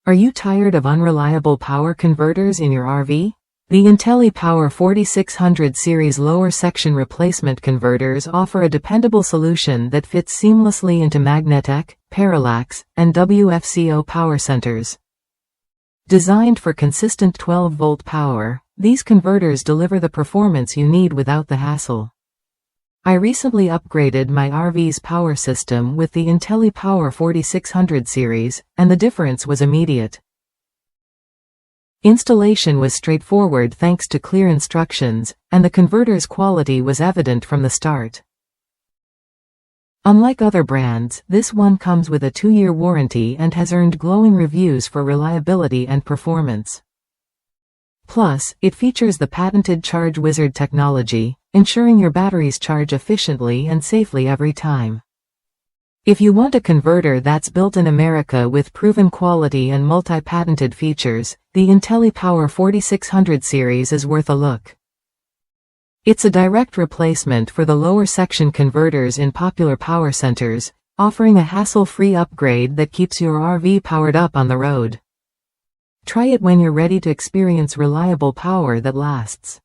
Are you tired of unreliable power converters in your RV? The Intelli-Power 4600 series lower section replacement converters offer a dependable solution that fits seamlessly into Magnetek, Parallax, and WFCO power centers. Designed for consistent 12-volt power, these converters deliver the performance you need without the hassle. I recently upgraded my RV's power system with the Intelli-Power 4600 series, and the difference was immediate. Installation was straightforward thanks to clear instructions, and the converter's quality was evident from the start. Unlike other brands, this one comes with a 2-year warranty and has earned glowing reviews for reliability and performance. Plus, it features the patented Charge Wizard technology, ensuring your batteries charge efficiently and safely every time. If you want a converter that's built in America with proven quality and multi-patented features, the Intelli-Power 4600 series is worth a look. It's a direct replacement for the lower section converters in popular power centers, offering a hassle-free upgrade that keeps your RV powered up on the road. Try it when you're ready to experience reliable power that lasts.